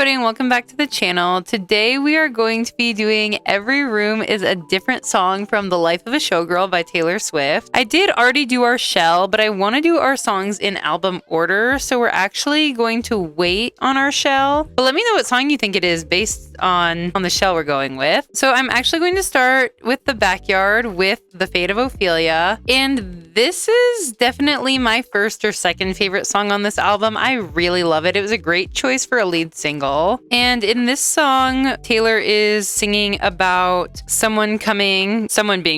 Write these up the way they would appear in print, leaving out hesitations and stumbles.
everybody and welcome back to the channel. Today we are going to be doing Every Room is a Different Song from The Life of a Showgirl by Taylor Swift. I did already do our shell, but I want to do our songs in album order, so we're actually going to wait on our shell. But let me know what song you think it is based on the shell we're going with. So I'm actually going to start with The Backyard with The Fate of Ophelia, and this is definitely my first or second favorite song on this album. I really love it. It was a great choice for a lead single. And in this song, Taylor is singing about someone being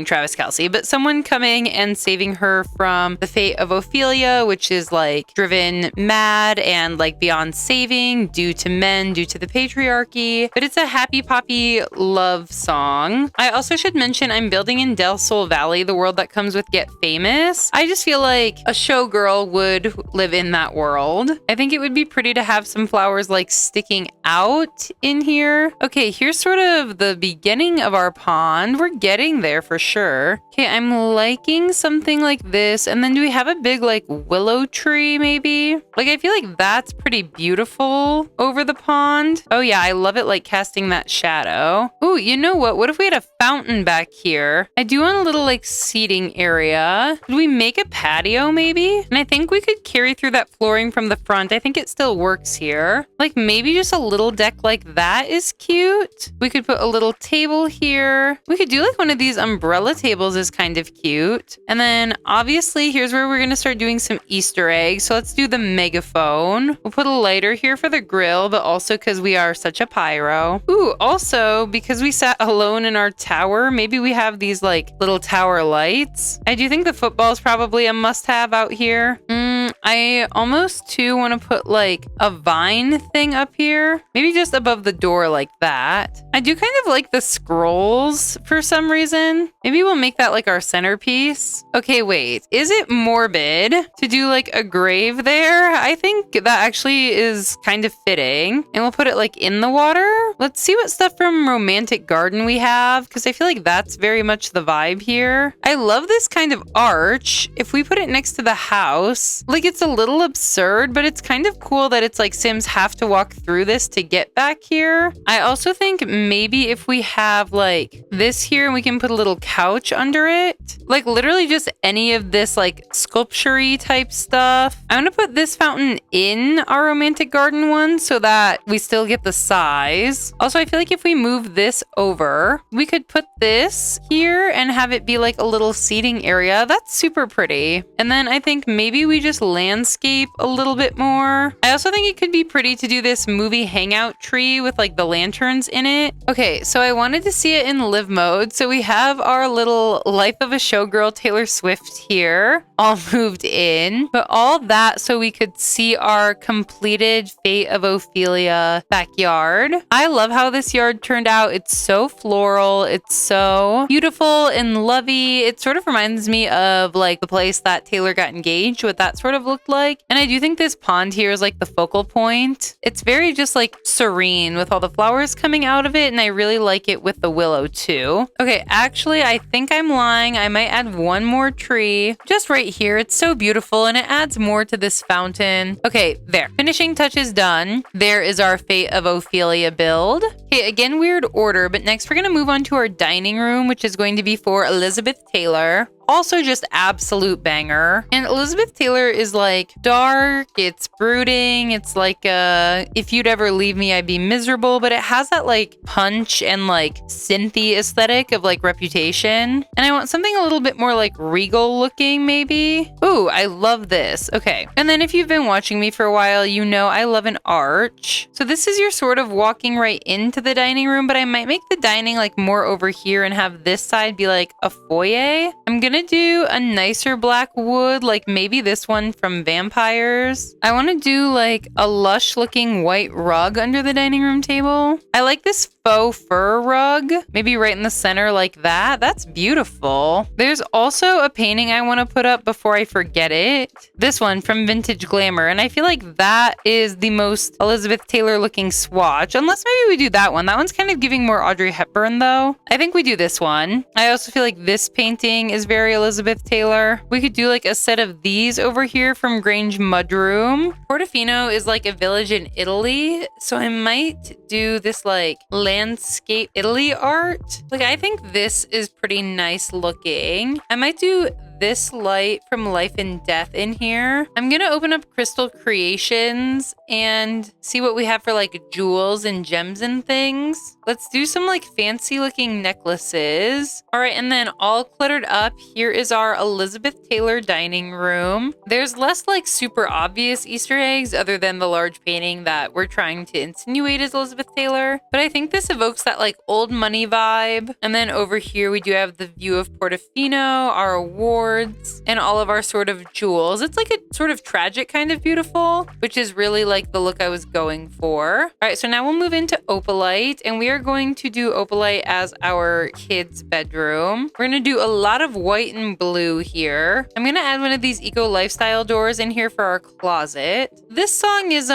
Travis Kelce, but someone coming and saving her from the fate of Ophelia, which is like driven mad and like beyond saving due to men, due to the patriarchy. But it's a happy poppy love song. I also should mention I'm building in Del Sol Valley, the world that comes with Get Famous. I just feel like a showgirl would live in that world. I think it would be pretty to have some flowers like sticking out in here. Okay, here's sort of the beginning of our pond. We're getting there for sure. Okay, I'm liking something like this. And then do we have a big like willow tree maybe? Like I feel like that's pretty beautiful over the pond. Oh yeah, I love it like casting that shadow. Ooh, you know what? What if we had a fountain back here? I do want a little like seating area. Could we make a patio maybe? And I think we could carry through that flooring from the front. I think it still works here. Like maybe just a little deck like that is cute. We could put a little table here. We could do like one of these umbrella tables is kind of cute. And then obviously here's where we're going to start doing some Easter eggs. So let's do the megaphone. We'll put a lighter here for the grill, but also because we are such a pyro. Ooh, also because we sat alone in our tower, maybe we have these like little tower lights. I do think the football is probably a must-have out here. I almost too want to put like a vine thing up here. Maybe just above the door like that. I do kind of like the scrolls for some reason. Maybe we'll make that like our centerpiece. Okay, wait. Is it morbid to do like a grave there? I think that actually is kind of fitting. And we'll put it like in the water. Let's see what stuff from Romantic Garden we have, because I feel like that's very much the vibe here. I love this kind of arch. If we put it next to the house, like it's a little absurd, but it's kind of cool that it's like Sims have to walk through this to get back here. I also think maybe if we have like this here and we can put a little couch under it, like literally just any of this like sculpture-y type stuff. I'm gonna put this fountain in our Romantic Garden one so that we still get the size. Also, I feel like if we move this over, we could put this here and have it be like a little seating area. That's super pretty. And then I think maybe we just landscape a little bit more. I also think it could be pretty to do this movie hangout tree with like the lanterns in it. Okay, so I wanted to see it in live mode. So we have our little Life of a Showgirl Taylor Swift here all moved in, but all that so we could see our completed Fate of Ophelia backyard. I love how this yard turned out. It's so floral. It's so beautiful and lovey. It sort of reminds me of like the place that Taylor got engaged, what that sort of looked like. And I do think this pond here is like the focal point. It's very just like serene with all the flowers coming out of it. And I really like it with the willow too. Okay, actually, I think I'm lying. I might add one more tree just right here. It's so beautiful and it adds more to this fountain. Okay, there. Finishing touches done. There is our Fate of Ophelia build. Okay, again, weird order, but next we're going to move on to our dining room, which is going to be for Elizabeth Taylor. Also just absolute banger. And Elizabeth Taylor is like dark, it's brooding, it's like if you'd ever leave me I'd be miserable, but it has that like punch and like synthy aesthetic of like Reputation. And I want something a little bit more like regal looking maybe. Ooh, I love this. Okay. And then if you've been watching me for a while, you know I love an arch. So this is your sort of walking right into the dining room, but I might make the dining like more over here and have this side be like a foyer. I'm gonna do a nicer black wood, like maybe this one from Vampires. I want to do like a lush looking white rug under the dining room table. I like this faux fur rug, maybe right in the center like that. That's beautiful. There's also a painting I want to put up before I forget it. This one from Vintage Glamour. And I feel like that is the most Elizabeth Taylor looking swatch. Unless maybe we do that one. That one's kind of giving more Audrey Hepburn though. I think we do this one. I also feel like this painting is very Elizabeth Taylor. We could do like a set of these over here from Grange Mudroom. Portofino is like a village in Italy. So I might do this like landscape Italy art. Like I think this is pretty nice looking. I might do this light from Life and Death in here. I'm gonna open up Crystal Creations and see what we have for like jewels and gems and things. Let's do some like fancy looking necklaces. All right, and then all cluttered up, here is our Elizabeth Taylor dining room. There's less like super obvious Easter eggs other than the large painting that we're trying to insinuate as Elizabeth Taylor. But I think this evokes that like old money vibe. And then over here, we do have the view of Portofino, our awards, and all of our sort of jewels. It's like a sort of tragic kind of beautiful, which is really like the look I was going for. All right, so now we'll move into Opalite, and we are going to do Opalite as our kids' bedroom. We're gonna do a lot of white and blue here. I'm gonna add one of these eco lifestyle doors in here for our closet. This song is,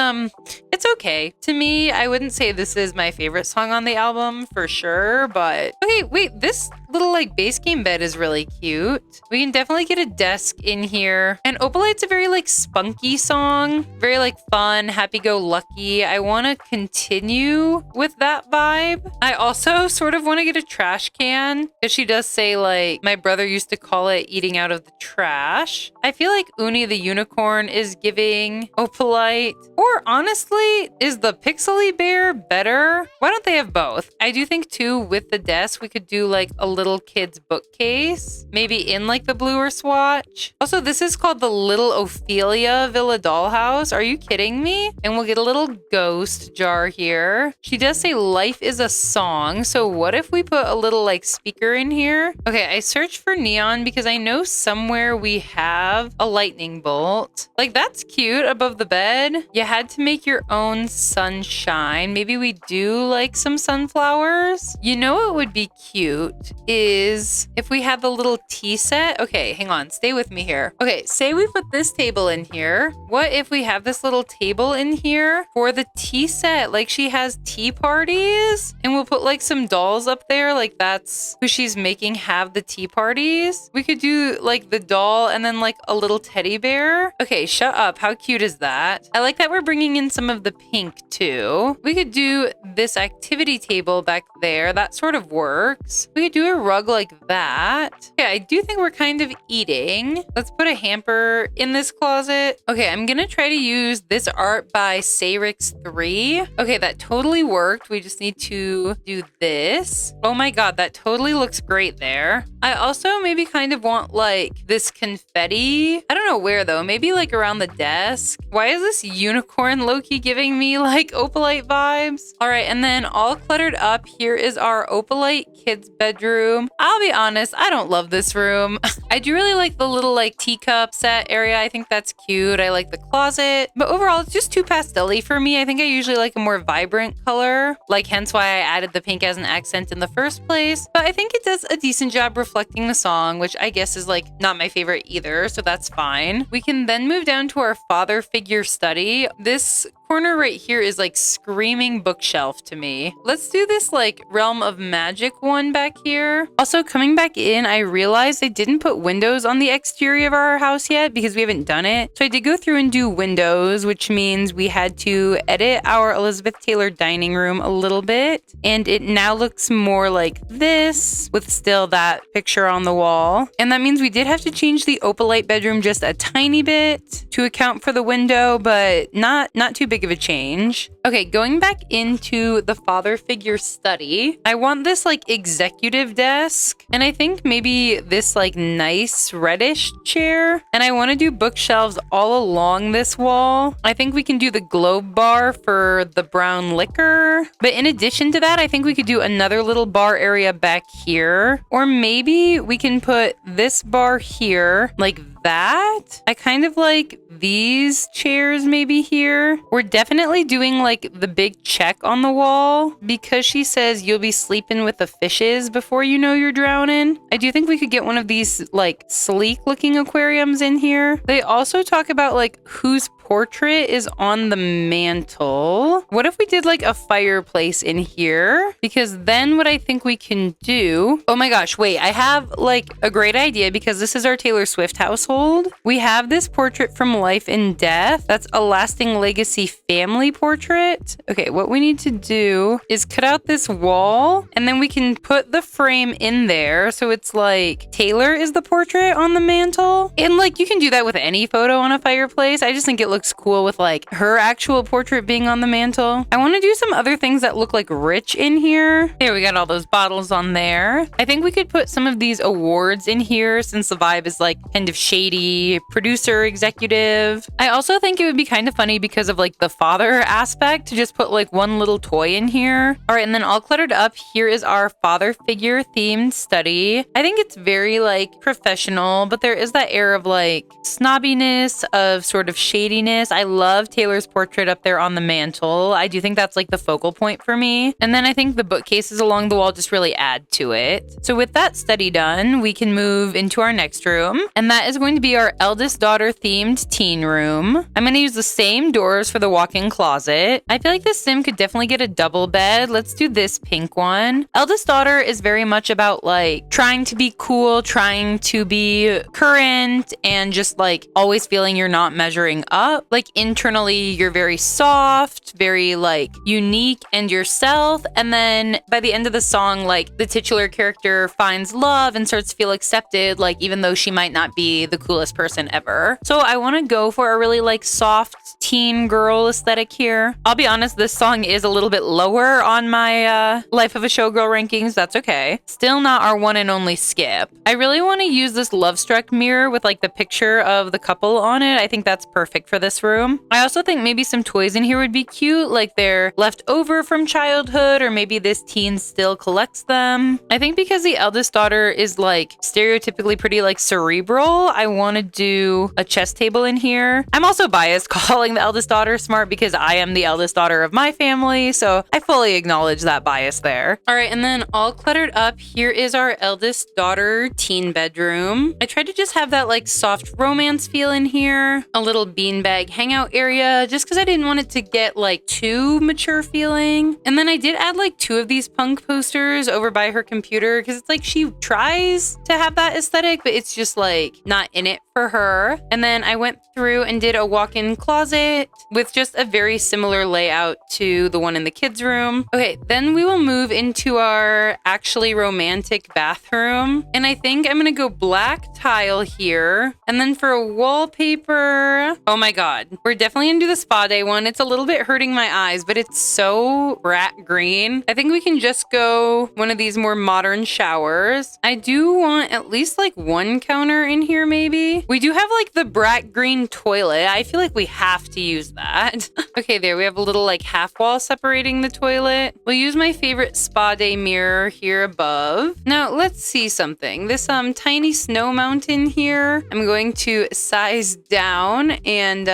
it's okay. To me, I wouldn't say this is my favorite song on the album for sure, but okay, wait, this little like base game bed is really cute. We can definitely get a desk in here. And Opalite's a very like spunky song, very like fun, happy-go-lucky. I want to continue with that vibe. I also sort of want to get a trash can because she does say like my brother used to call it eating out of the trash. I feel like Uni the unicorn is giving Opalite, or honestly, is the Pixely bear better? Why don't they have both? I do think too with the desk we could do like a little kid's bookcase, maybe in like the bluer swatch. Also, this is called the Little Ophelia Villa Dollhouse. Are you kidding me? And we'll get a little ghost jar here. She does say life is a song. So what if we put a little like speaker in here? Okay, I searched for neon because I know somewhere we have a lightning bolt. Like that's cute above the bed. You had to make your own sunshine. Maybe we do like some sunflowers. You know what would be cute is if we had the little tea set. Okay, hang on. Stay with me here. Okay, say we put this table in here. What if we have this little table in here for the tea set? Like she has tea parties and we'll put like some dolls up there. Like that's who she's making have the tea parties. We could do like the doll and then like a little teddy bear. Okay, shut up. How cute is that? I like that we're bringing in some of the pink too. We could do this activity table back there. That sort of works. We could do a rug like that. Okay, I do think we're kind of eating. Let's put a hamper in this closet. Okay, I'm gonna try to use this art by Sayrix 3. Okay, that totally worked. We just need to do this. Oh my god, that totally looks great there. I also maybe kind of want like this confetti. I don't know where though. Maybe like around the desk. Why is this unicorn low-key giving me like Opalite vibes? All right, and then all cluttered up, here is our Opalite kids bedroom. I'll be honest, I don't love this room. I do really like the little like teacup set area. I think that's cute. I like the closet, but overall it's just too pastel-y for me. I think I usually like a more vibrant color, like hence why I added the pink as an accent in the first place. But I think it does a decent job reflecting the song, which I guess is like not my favorite either, so that's fine. We can then move down to our father figure study. This corner right here is like screaming bookshelf to me. Let's do this like Realm of Magic one back here. Also coming back in, I realized I didn't put windows on the exterior of our house yet because we haven't done it. So I did go through and do windows, which means we had to edit our Elizabeth Taylor dining room a little bit. And it now looks more like this with still that picture on the wall. And that means we did have to change the Opalite bedroom just a tiny bit to account for the window, but not too big of a change. Okay, going back into the father figure study, I want this like executive desk, and I think maybe this like nice reddish chair, and I want to do bookshelves all along this wall. I think we can do the globe bar for the brown liquor, but in addition to that, I think we could do another little bar area back here, or maybe we can put this bar here like that. I kind of like these chairs maybe here. We're definitely doing like the big check on the wall because she says you'll be sleeping with the fishes before you know you're drowning. I do think we could get one of these like sleek looking aquariums in here. They also talk about like whose portrait is on the mantle. What if we did like a fireplace in here? Because then what I think we can do... Oh my gosh, wait, I have like a great idea because this is our Taylor Swift household. We have this portrait from Life and Death. That's a lasting legacy family portrait. Okay, what we need to do is cut out this wall and then we can put the frame in there. So it's like Taylor is the portrait on the mantle. And like you can do that with any photo on a fireplace. I just think it looks cool with like her actual portrait being on the mantle. I want to do some other things that look like rich in here. There, we got all those bottles on there. I think we could put some of these awards in here since the vibe is like kind of shady, producer, executive. I also think it would be kind of funny because of like the father aspect to just put like one little toy in here. All right, and then all cluttered up, here is our father figure themed study. I think it's very like professional, but there is that air of like snobbiness, of sort of shadiness. I love Taylor's portrait up there on the mantle. I do think that's like the focal point for me. And then I think the bookcases along the wall just really add to it. So with that study done, we can move into our next room. And that is going to be our eldest daughter themed teen room. I'm going to use the same doors for the walk-in closet. I feel like this sim could definitely get a double bed. Let's do this pink one. Eldest daughter is very much about like trying to be cool, trying to be current, and just like always feeling you're not measuring up. Like internally, you're very soft, very like unique and yourself. And then by the end of the song, like the titular character finds love and starts to feel accepted, like even though she might not be the coolest person ever. So I want to go for a really like soft teen girl aesthetic here. I'll be honest, this song is a little bit lower on my Life of a Showgirl rankings. That's okay. Still not our one and only skip. I really want to use this Love Struck mirror with like the picture of the couple on it. I think that's perfect for this room. I also think maybe some toys in here would be cute, like they're left over from childhood, or maybe this teen still collects them. I think because the eldest daughter is like stereotypically pretty like cerebral, I want to do a chess table in here. I'm also biased calling the eldest daughter smart because I am the eldest daughter of my family, so I fully acknowledge that bias there. All right, and then all cluttered up, here is our eldest daughter teen bedroom. I tried to just have that like soft romance feel in here, a little beanbag hangout area, just because I didn't want it to get like too mature feeling. And then I did add like 2 of these punk posters over by her computer because it's like she tries to have that aesthetic, but it's just like not in it for her. And then I went through and did a walk-in closet with just a very similar layout to the one in the kids' room. Okay, then we will move into our actually romantic bathroom. And I think I'm gonna go black tile here. And then for a wallpaper, oh my god, we're definitely gonna do the spa day one. It's a little bit hurting my eyes, but it's so rat green. I think we can just go one of these more modern showers. I do want at least like one counter in here maybe. We do have like the brat green toilet. I feel like we have to use that. Okay, there we have a little like half wall separating the toilet. We'll use my favorite spa day mirror here above. Now let's see something. This tiny snow mountain here, I'm going to size down and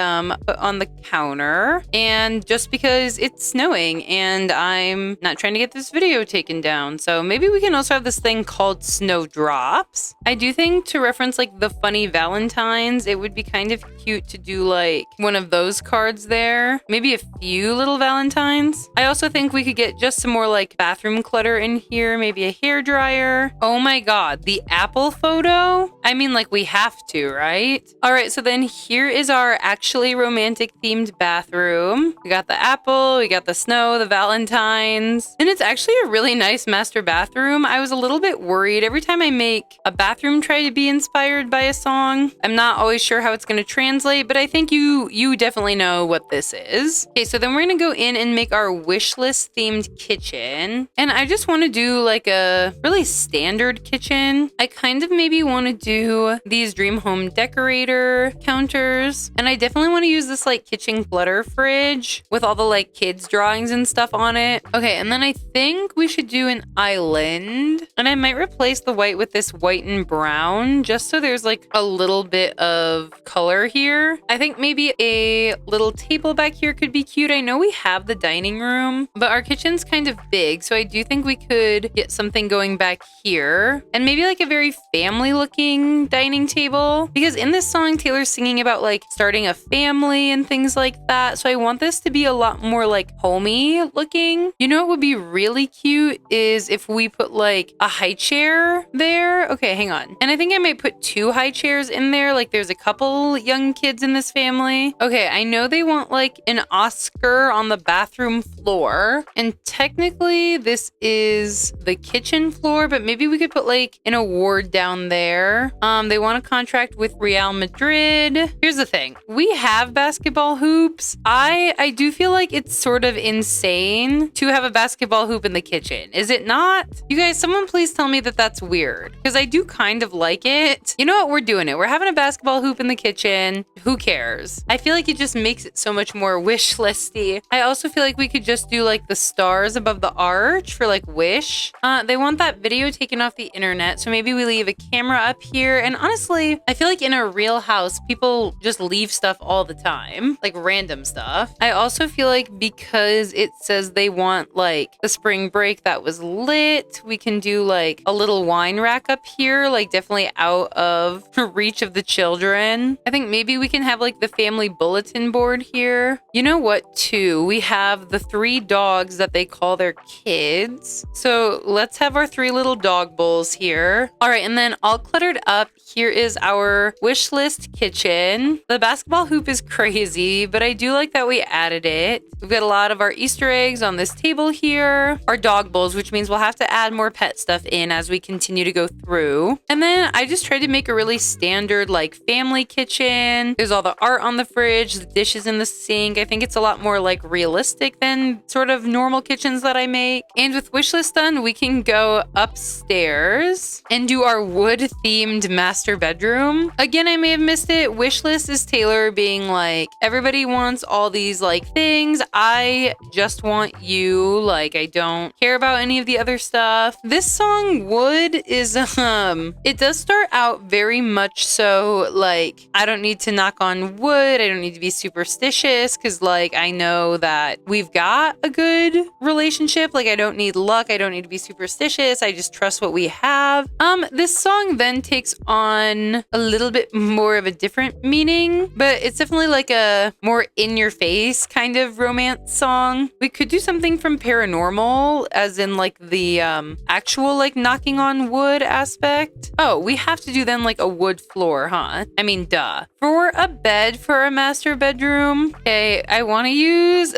put on the counter. And just because it's snowing and I'm not trying to get this video taken down, so maybe we can also have this thing called snowdrops. I do think to reference like the funny Valentines, it would be kind of cute to do like one of those cards there. Maybe a few little Valentines. I also think we could get just some more like bathroom clutter in here. Maybe a hair dryer. Oh my god, the apple photo? I mean, like we have to, right? All right, so then here is our actually romantic themed bathroom. We got the apple, we got the snow, the Valentines, and it's actually a really nice master bathroom. I was a little bit worried every time I make a bathroom try to be inspired by a song. I'm not always sure how it's going to translate, but I think you definitely know what this is. Okay, so then we're going to go in and make our wish list themed kitchen. And I just want to do like a really standard kitchen. I kind of maybe want to do these dream home decorator counters. And I definitely definitely want to use this like kitchen clutter fridge with all the like kids drawings and stuff on it. Okay, and then I think we should do an island, and I might replace the white with this white and brown just so there's like a little bit of color here. I think maybe a little table back here could be cute. I know we have the dining room, but our kitchen's kind of big, so I do think we could get something going back here, and maybe like a very family looking dining table, because in this song Taylor's singing about like starting a family and things like that, so I want this to be a lot more like homey looking. You know what would be really cute is if we put like a high chair there. Okay, hang on. And I think I might put 2 high chairs in there, like there's a couple young kids in this family. Okay, I know they want like an Oscar on the bathroom floor, and technically this is the kitchen floor, but maybe we could put like an award down there. They want a contract with Real Madrid. Here's the thing. We have basketball hoops. I do feel like it's sort of insane to have a basketball hoop in the kitchen. Is it not? You guys, someone please tell me that that's weird, because I do kind of like it. You know what? We're doing it. We're having a basketball hoop in the kitchen. Who cares? I feel like it just makes it so much more wish listy. I also feel like we could just do like the stars above the arch for like wish. They want that video taken off the internet, so maybe we leave a camera up here. And honestly, I feel like in a real house, people just leave stuff all the time, like random stuff. I also feel like because it says they want like the spring break that was lit, we can do like a little wine rack up here, like definitely out of reach of the children. I think maybe we can have like the family bulletin board here. You know what, too? We have the 3 dogs that they call their kids. So let's have our 3 little dog bowls here. All right, and then all cluttered up, here is our wish list kitchen. The basketball hoop is crazy, but I do like that we added it. We've got a lot of our Easter eggs on this table here. Our dog bowls, which means we'll have to add more pet stuff in as we continue to go through. And then I just tried to make a really standard like family kitchen. There's all the art on the fridge, the dishes in the sink. I think it's a lot more like realistic than sort of normal kitchens that I make. And with wishlist done, we can go upstairs and do our wood themed master bedroom. Again, I may have missed it. Wishlist is Taylor being like, everybody wants all these like things. I just want you. Like, I don't care about any of the other stuff. This song Wood is it does start out very much so like, I don't need to knock on wood. I don't need to be superstitious, because like I know that we've got a good relationship. Like, I don't need luck. I don't need to be superstitious. I just trust what we have. This song then takes on a little bit more of a different meaning, but it's definitely like a more in your face kind of romance song. We could do something from Paranormal, as in like the actual like knocking on wood aspect. Oh, we have to do then like a wood floor, huh? I mean, duh. For a bed for a master bedroom, okay, I want to use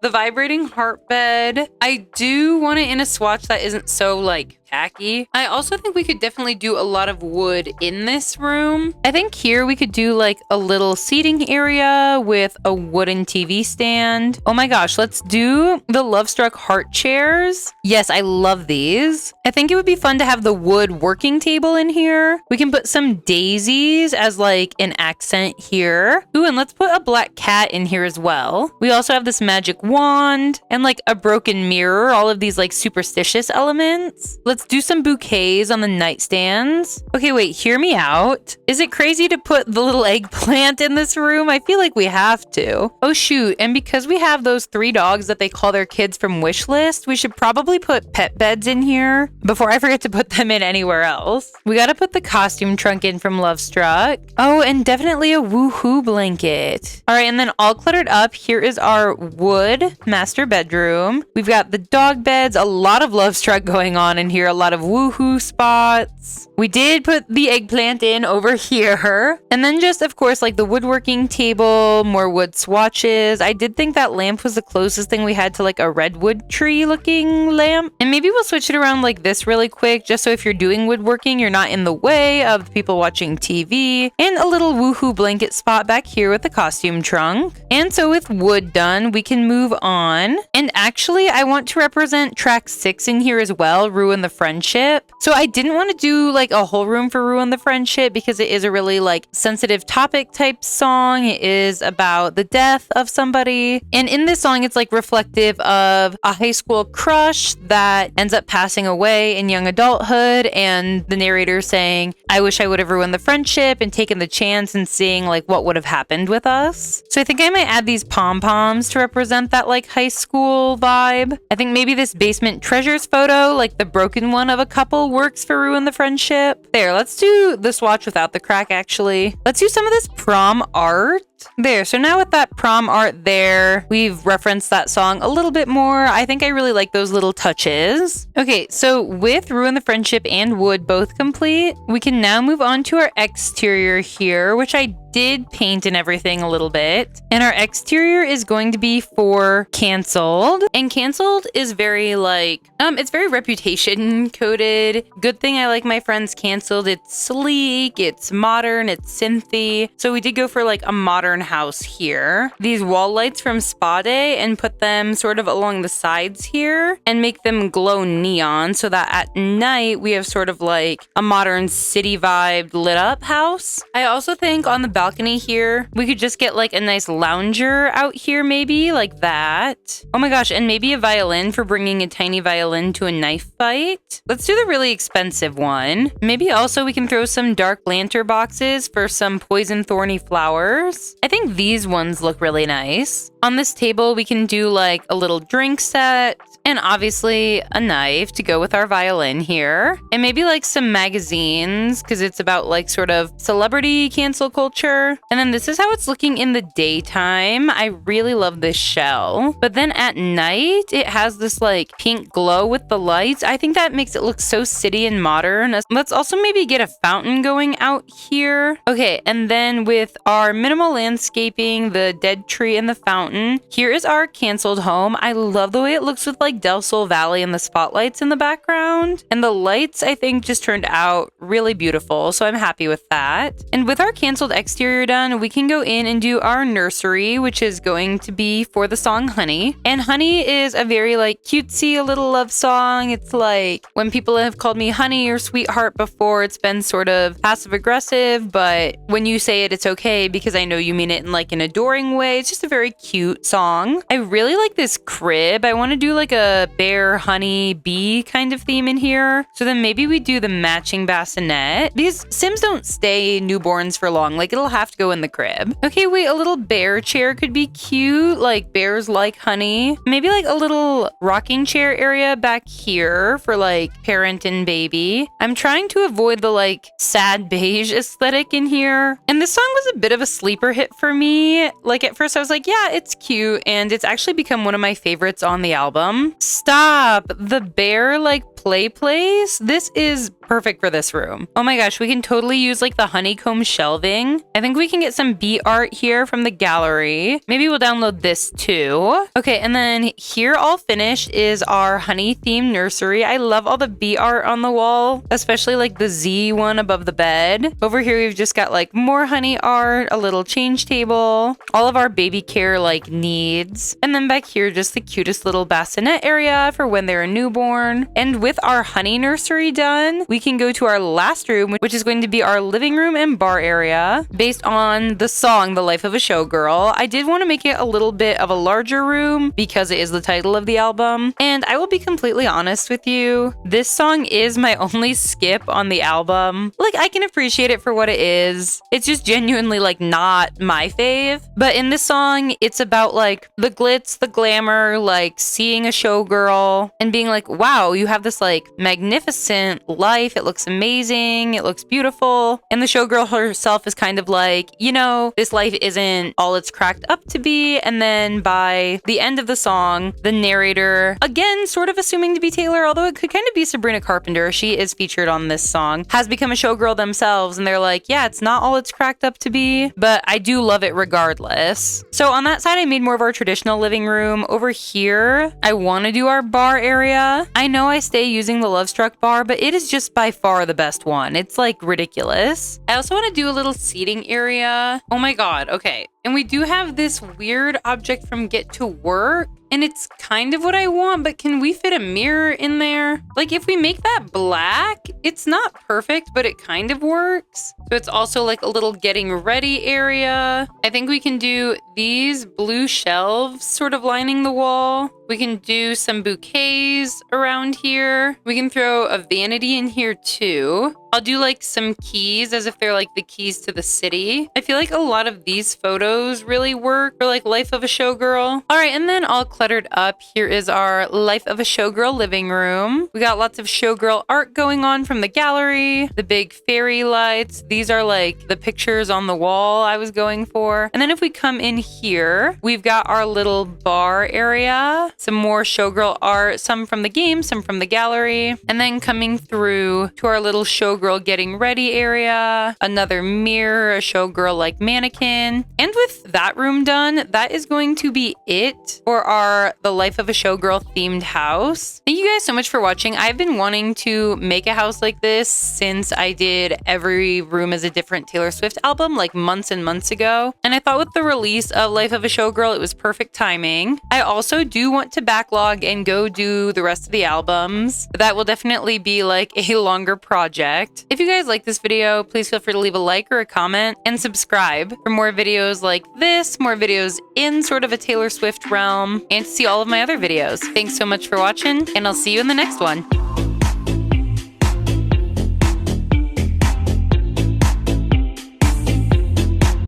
the vibrating heart bed. I do want it in a swatch that isn't so like tacky. I also think we could definitely do a lot of wood in this room. I think here we could do like a little seating area with a wooden TV stand. Oh my gosh, let's do the Love Struck heart chairs. Yes, I love these. I think it would be fun to have the wood working table in here. We can put some daisies as like an accent here. Ooh, and let's put a black cat in here as well. We also have this magic wand and like a broken mirror, all of these like superstitious elements. Let's do some bouquets on the nightstands. Okay, wait, hear me out. Is it crazy to put the little eggplant in this room? I feel like we have to. Oh shoot, and because we have those 3 dogs that they call their kids from Wishlist, we should probably put pet beds in here before I forget to put them in anywhere else. We gotta put the costume trunk in from Love Struck. Oh, and definitely a woohoo blanket. All right, and then all cluttered up, here is our wood master bedroom. We've got the dog beds, a lot of Love Struck going on in here, a lot of woohoo spots. We did put the eggplant in over here. And then just, of course, like the woodworking table, more wood swatches. I did think that lamp was the closest thing we had to like a redwood tree looking lamp. And maybe we'll switch it around like this really quick, just so if you're doing woodworking, you're not in the way of the people watching TV. And a little woohoo blanket spot back here with the costume trunk. And so with wood done, we can move on. And actually, I want to represent track 6 in here as well, Ruin the Friendship. So I didn't want to do like a whole room for Ruin the Friendship because it is a really like sensitive topic type song. It is about the death of somebody. And in this song, it's like reflective of a high school crush that ends up passing away in young adulthood. And the narrator saying, I wish I would have ruined the friendship and taken the chance and seeing like what would have happened with us. So I think I might add these pom-poms to represent that like high school vibe. I think maybe this basement treasures photo, like the broken one of a couple, works for Ruin the Friendship. There, let's do the swatch without the crack actually. Let's do some of this prom art. There, so now with that prom art there, we've referenced that song a little bit more. I think I really like those little touches. Okay, so with Ruin the Friendship and Wood both complete, we can now move on to our exterior here, which I did paint and everything a little bit. And our exterior is going to be for Canceled. And Canceled is very like, it's very reputation coded. Good thing I like my friends Canceled. It's sleek, it's modern, it's synthy. So we did go for like a modern house here. These wall lights from Spa Day and put them sort of along the sides here and make them glow neon so that at night we have sort of like a modern city vibe lit up house. I also think on the balcony here, we could just get like a nice lounger out here maybe, like that. Oh my gosh, and maybe a violin for bringing a tiny violin to a knife fight. Let's do the really expensive one. Maybe also we can throw some dark lantern boxes for some poison thorny flowers. I think these ones look really nice. On this table, we can do like a little drink set and obviously a knife to go with our violin here. And maybe like some magazines because it's about like sort of celebrity cancel culture. And then this is how it's looking in the daytime. I really love this shell. But then at night, it has this like pink glow with the lights. I think that makes it look so city and modern. Let's also maybe get a fountain going out here. Okay, and then with our minimal landscaping, the dead tree and the fountain, here is our canceled home. I love the way it looks with like Del Sol Valley and the spotlights in the background. And the lights, I think, just turned out really beautiful. So I'm happy with that. And with our canceled exterior done, we can go in and do our nursery, which is going to be for the song Honey. And Honey is a very like cutesy, a little love song. It's like when people have called me honey or sweetheart before, it's been sort of passive aggressive, but when you say it, it's okay because I know you mean it in like an adoring way. It's just a very cute song. I really like this crib. I want to do like a bear, honey, bee kind of theme in here. So then maybe we do the matching bassinet. These Sims don't stay newborns for long. Like it'll have to go in the crib. Okay, wait, a little bear chair could be cute. Like bears like honey. Maybe like a little rocking chair area back here for like parent and baby. I'm trying to avoid the like sad beige aesthetic in here. And this song was a bit of a sleeper hit for me. Like at first I was like, yeah, it's cute. And it's actually become one of my favorites on the album. Stop! The bear like play place? This is perfect for this room. Oh my gosh, we can totally use like the honeycomb shelving. I think we can get some bee art here from the gallery. Maybe we'll download this too. Okay, and then here all finished is our honey themed nursery. I love all the bee art on the wall, especially like the Z one above the bed. Over here we've just got like more honey art, a little change table, all of our baby care like needs. And then back here just the cutest little bassinet area for when they're a newborn. And with our honey nursery done, we can go to our last room, which is going to be our living room and bar area based on the song The Life of a Showgirl. I did want to make it a little bit of a larger room because it is the title of the album. And I will be completely honest with you, this song is my only skip on the album. Like I can appreciate it for what it is. It's just genuinely like not my fave. But in this song, it's about like the glitz, the glamour, like seeing a showgirl and being like, wow, you have this like magnificent life. It looks amazing. It looks beautiful. And the showgirl herself is kind of like, you know, this life isn't all it's cracked up to be. And then by the end of the song, the narrator, again, sort of assuming to be Taylor, although it could kind of be Sabrina Carpenter, she is featured on this song, has become a showgirl themselves. And they're like, yeah, it's not all it's cracked up to be, but I do love it regardless. So on that side, I made more of our traditional living room. Over here, I want to do our bar area. I know I stay using the Love Struck bar, but it is just by far the best one. It's like ridiculous. I also want to do a little seating area. Oh my God. Okay. And we do have this weird object from Get to Work. and it's kind of what I want, but can we fit a mirror in there? Like if we make that black, it's not perfect, but it kind of works. So it's also like a little getting ready area. I think we can do these blue shelves sort of lining the wall. We can do some bouquets around here. We can throw a vanity in here too. I'll do like some keys as if they're like the keys to the city. I feel like a lot of these photos really work for like Life of a Showgirl. All right, and then all cluttered up, here is our Life of a Showgirl living room. We got lots of Showgirl art going on from the gallery, the big fairy lights. These are like the pictures on the wall I was going for. And then if we come in here, we've got our little bar area, some more Showgirl art, some from the game, some from the gallery. And then coming through to our little Showgirl getting ready area, another mirror, a Showgirl like mannequin. And with that room done, that is going to be it for our The Life of a Showgirl themed house. Thank you guys so much for watching. I've been wanting to make a house like this since I did Every Room is a Different Taylor Swift album like months and months ago. And I thought with the release of Life of a Showgirl, it was perfect timing. I also do want to backlog and go do the rest of the albums. That will definitely be like a longer project. If you guys like this video, please feel free to leave a like or a comment and subscribe for more videos like this, more videos in sort of a Taylor Swift realm, and to see all of my other videos. Thanks so much for watching, and I'll see you in the next one.